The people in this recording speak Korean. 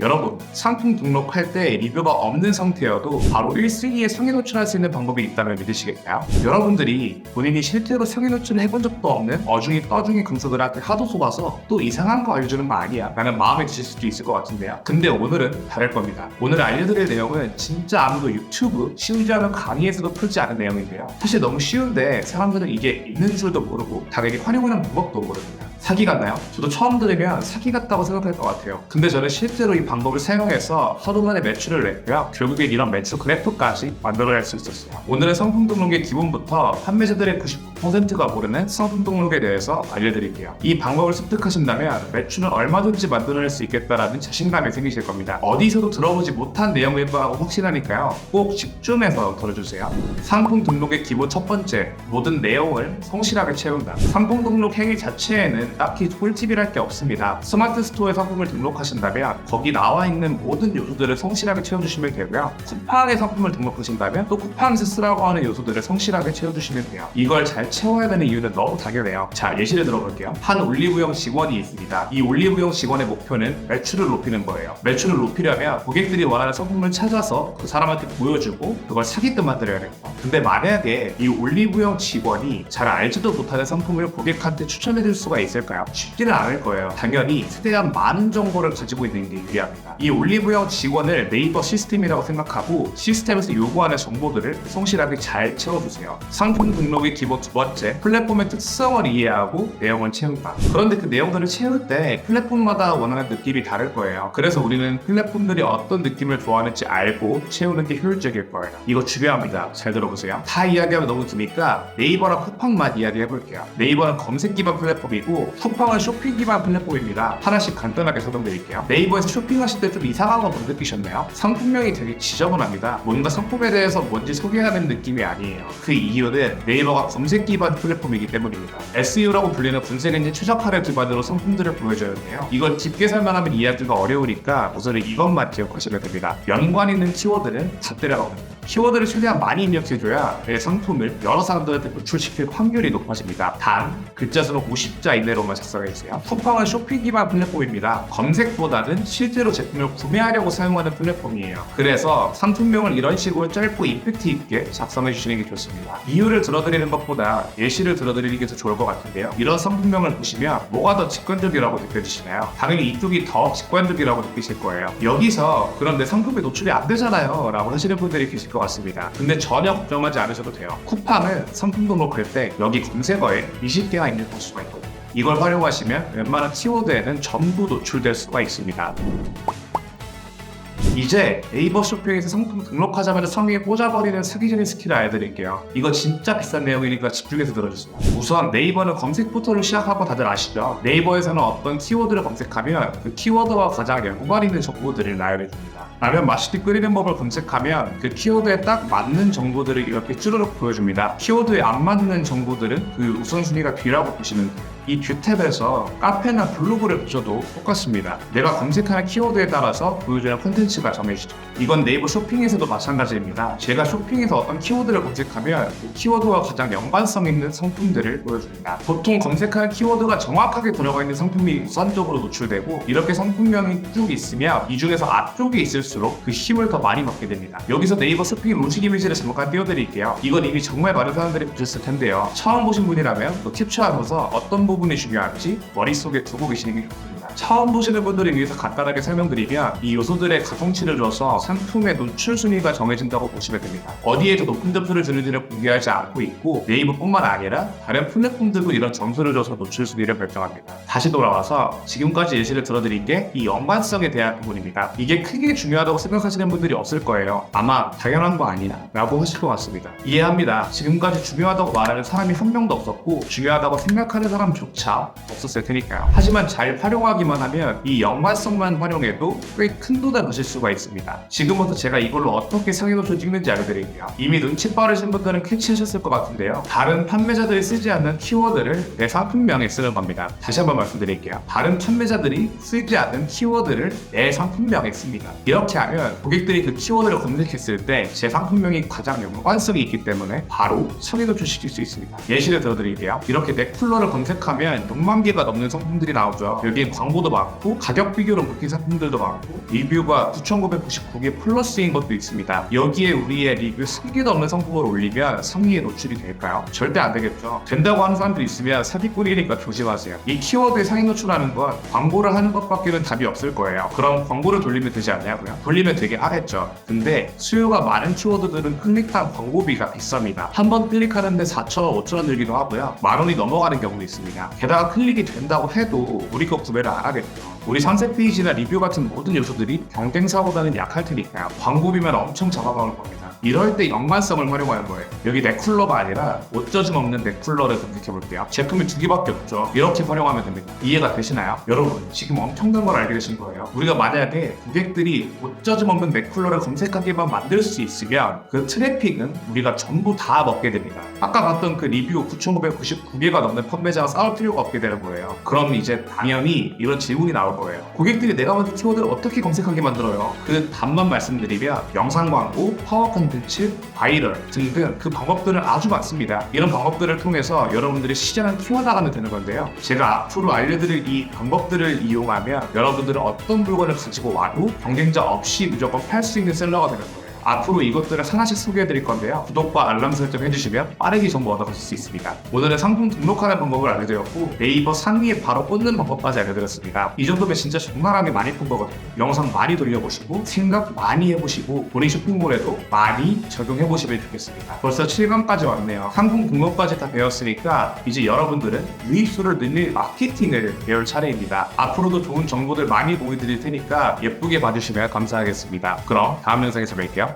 여러분, 상품 등록할 때 리뷰가 없는 상태여도 바로 1순위에 상위 노출할 수 있는 방법이 있다면 믿으시겠나요? 여러분들이 본인이 실제로 상위 노출을 해본 적도 없는 어중이 떠중이 강사들한테 하도 속아서 또 이상한 거 알려주는 거 아니야 라는 마음에 드실 수도 있을 것 같은데요. 근데 오늘은 다를 겁니다. 오늘 알려드릴 내용은 진짜 아무도 유튜브 심지어는 강의에서도 풀지 않은 내용인데요. 사실 너무 쉬운데 사람들은 이게 있는 줄도 모르고 당연히 활용하는 방법도 모릅니다. 사기 같나요? 저도 처음 들으면 사기 같다고 생각할 것 같아요. 근데 저는 실제로 이 방법을 사용해서 하루 만에 매출을 냈고요. 결국엔 이런 매출 그래프까지 만들어낼 수 있었어요. 오늘은 상품 등록의 기본부터 판매자들의 99%가 모르는 상품 등록에 대해서 알려드릴게요. 이 방법을 습득하신다면 매출은 얼마든지 만들어낼 수 있겠다라는 자신감이 생기실 겁니다. 어디서도 들어보지 못한 내용일 거라고 확신하니까요. 꼭 집중해서 들어주세요. 상품 등록의 기본 첫 번째, 모든 내용을 성실하게 채운다. 상품 등록 행위 자체에는 딱히 꿀팁이랄 게 없습니다. 스마트 스토어에 상품을 등록하신다면 거기 나와 있는 모든 요소들을 성실하게 채워주시면 되고요. 쿠팡에 상품을 등록하신다면 또 쿠팡에서 쓰라고 하는 요소들을 성실하게 채워주시면 돼요. 이걸 잘 채워야 되는 이유는 너무 당연해요. 자, 예시를 들어볼게요. 한 올리브영 직원이 있습니다. 이 올리브영 직원의 목표는 매출을 높이는 거예요. 매출을 높이려면 고객들이 원하는 상품을 찾아서 그 사람한테 보여주고 그걸 사게끔 만들어야 됩니다. 근데 만약에 이 올리브영 직원이 잘 알지도 못하는 상품을 고객한테 추천해줄 수가 있을까요? 쉽지는 않을 거예요. 당연히 최대한 많은 정보를 가지고 있는 게 유리합니다. 이 올리브영 직원을 네이버 시스템이라고 생각하고 시스템에서 요구하는 정보들을 성실하게 잘 채워주세요. 상품 등록의 기본 두 번째, 플랫폼의 특성을 이해하고 내용을 채운다. 그런데 그 내용들을 채울 때 플랫폼마다 원하는 느낌이 다를 거예요. 그래서 우리는 플랫폼들이 어떤 느낌을 좋아하는지 알고 채우는 게 효율적일 거예요. 이거 중요합니다. 잘 들어보세요. 다 이야기하면 너무 기니까 네이버랑 쿠팡만 이야기해볼게요. 네이버는 검색 기반 플랫폼이고 쿠팡은 쇼핑 기반 플랫폼입니다. 하나씩 간단하게 설명드릴게요. 네이버에서 쇼핑하실 때 좀 이상한 거 못 느끼셨나요? 상품명이 되게 지저분합니다. 뭔가 상품에 대해서 뭔지 소개하는 느낌이 아니에요. 그 이유는 네이버가 검색 기반 플랫폼이기 때문입니다. SEO라고 불리는 검색 엔진 최적화를 기반으로 상품들을 보여주는데요. 이걸 깊게 설명하면 이해하기가 어려우니까 우선 이것만 기억하시면 됩니다. 연관 있는 키워드는 다 때려가옵니다. 키워드를 최대한 많이 입력해줘야 내 상품을 여러 사람들한테 노출시킬 확률이 높아집니다. 단, 글자 수는 50자 이내로만 작성해주세요. 쿠팡은 쇼핑 기반 플랫폼입니다. 검색보다는 실제로 제품을 구매하려고 사용하는 플랫폼이에요. 그래서 상품명을 이런 식으로 짧고 임팩트 있게 작성해주시는 게 좋습니다. 이유를 들어드리는 것보다 예시를 들어드리는 게 더 좋을 것 같은데요. 이런 상품명을 보시면 뭐가 더 직관적이라고 느껴지시나요? 당연히 이쪽이 더 직관적이라고 느끼실 거예요. 여기서 그런데 상품이 노출이 안 되잖아요 라고 하시는 분들이 계실 것 같습니다. 근데 전혀 걱정하지 않으셔도 돼요. 쿠팡은 상품 등록할 때 여기 검색어에 20개가 입력할 수가 있거든요. 이걸 활용하시면 웬만한 키워드에는 전부 노출될 수가 있습니다. 이제 네이버 쇼핑에서 상품 등록하자마자 상위에 꽂아버리는 사기적인 스킬을 알려드릴게요. 이거 진짜 비싼 내용이니까 집중해서 들어주세요. 우선 네이버는 검색 포털을 시작하고 다들 아시죠? 네이버에서는 어떤 키워드를 검색하면 그 키워드와 가장 연관 있는 정보들을 나열해줍니다. 라면 맛있게 끓이는 법을 검색하면 그 키워드에 딱 맞는 정보들을 이렇게 쭈르륵 보여줍니다. 키워드에 안 맞는 정보들은 그 우선순위가 뒤라고 보시면 돼요. 이 뷰탭에서 카페나 블로그를 보셔도 똑같습니다. 내가 검색하는 키워드에 따라서 보여주는 콘텐츠가 정해지죠. 이건 네이버 쇼핑에서도 마찬가지입니다. 제가 쇼핑에서 어떤 키워드를 검색하면 그 키워드와 가장 연관성 있는 상품들을 보여줍니다. 보통 검색하는 키워드가 정확하게 들어가 있는 상품이 우선적으로 노출되고 이렇게 상품명이 쭉 있으면 이 중에서 앞쪽에 있을수록 그 힘을 더 많이 받게 됩니다. 여기서 네이버 쇼핑 로직 이미지를 잠깐 띄워드릴게요. 이건 이미 정말 많은 사람들이 보셨을 텐데요. 처음 보신 분이라면 또 캡처하면서 어떤 부분이 중요한지 머릿속에 두고 계시는 게 좋습니다. 처음 보시는 분들을 위해서 간단하게 설명드리면 이 요소들의 가성치를 줘서 상품의 노출 순위가 정해진다고 보시면 됩니다. 어디에도 높은 점수를 주는지를 공개하지 않고 있고 네이버뿐만 아니라 다른 플랫폼들도 이런 점수를 줘서 노출 순위를 결정합니다. 다시 돌아와서 지금까지 예시를 들어드린 게 이 연관성에 대한 부분입니다. 이게 크게 중요하다고 생각하시는 분들이 없을 거예요. 아마 당연한 거 아니야 라고 하실 것 같습니다. 이해합니다. 지금까지 중요하다고 말하는 사람이 한 명도 없었고 중요하다고 생각하는 사람조차 없었을 테니까요. 하지만 잘 활용하기만 하면 이 연관성만 활용해도 꽤 큰 돈을 버실 수가 있습니다. 지금부터 제가 이걸로 어떻게 상위 노출 찍는지 알려드릴게요. 이미 눈치 빠르신 분들은 캐치하셨을 것 같은데요. 다른 판매자들이 쓰지 않는 키워드를 내 상품명에 쓰는 겁니다. 다시 한번 말씀드릴게요. 다른 판매자들이 쓰지 않는 키워드를 내 상품명에 씁니다. 이렇게 하면 고객들이 그 키워드를 검색했을 때 제 상품명이 가장 연관성이 있기 때문에 바로 상위 노출시킬 수 있습니다. 예시를 들어드릴게요. 이렇게 넥쿨러를 검색하면 6만 개가 넘는 상품들이 나오죠. 여기에 광고 광고도 많고 가격 비교로 묶인 상품들도 많고 리뷰가 9,999개 플러스인 것도 있습니다. 여기에 우리의 리뷰 3개도 없는 상품을 올리면 상위에 노출이 될까요? 절대 안 되겠죠. 된다고 하는 사람들이 있으면 사기꾼이니까 조심하세요. 이 키워드에 상위 노출하는 건 광고를 하는 것밖에는 답이 없을 거예요. 그럼 광고를 돌리면 되지 않냐고요? 돌리면 되게 하겠죠. 근데 수요가 많은 키워드들은 클릭한 광고비가 비쌉니다. 한 번 클릭하는데 4,000원, 5,000원 들기도 하고요. 10,000원이 넘어가는 경우도 있습니다. 게다가 클릭이 된다고 해도 우리 거 구매를 안 하겠죠. 우리 상세 페이지나 리뷰 같은 모든 요소들이 경쟁사보다는 약할 테니까요. 광고비만 엄청 잡아먹을 겁니다. 이럴 때 연관성을 활용하는 거예요. 여기 넥쿨러가 아니라 옷젖음 없는 넥쿨러를 검색해 볼게요. 제품이 2개밖에 없죠. 이렇게 활용하면 됩니다. 이해가 되시나요? 여러분 지금 엄청난 걸 알게 되신 거예요. 우리가 만약에 고객들이 옷젖음 없는 넥쿨러를 검색하게만 만들 수 있으면 그 트래픽은 우리가 전부 다 먹게 됩니다. 아까 봤던 그 리뷰 9,999개가 넘는 판매자가 싸울 필요가 없게 되는 거예요. 그럼 이제 당연히 이런 질문이 나올 거예요. 고객들이 내가 만든 키워드를 어떻게 검색하게 만들어요? 그 답만 말씀드리면 영상 광고, 파워 콘텐츠, 바이럴 등등 그 방법들은 아주 많습니다. 이런 방법들을 통해서 여러분들이 시장을 키워나가면 되는 건데요. 제가 앞으로 알려드릴 이 방법들을 이용하면 여러분들은 어떤 물건을 가지고 와도 경쟁자 없이 무조건 팔 수 있는 셀러가 되는 거예요. 앞으로 이것들을 하나씩 소개해드릴 건데요. 구독과 알람 설정 해주시면 빠르게 정보 얻어가실 수 있습니다. 오늘은 상품 등록하는 방법을 알려드렸고 네이버 상위에 바로 꽂는 방법까지 알려드렸습니다. 이 정도면 진짜 적나라하게 많이 푼 거거든요. 영상 많이 돌려보시고 생각 많이 해보시고 본인 쇼핑몰에도 많이 적용해보시면 좋겠습니다. 벌써 7강까지 왔네요. 상품 등록까지 다 배웠으니까 이제 여러분들은 유입수를 늘릴 마케팅을 배울 차례입니다. 앞으로도 좋은 정보들 많이 보여드릴 테니까 예쁘게 봐주시면 감사하겠습니다. 그럼 다음 영상에서 뵐게요.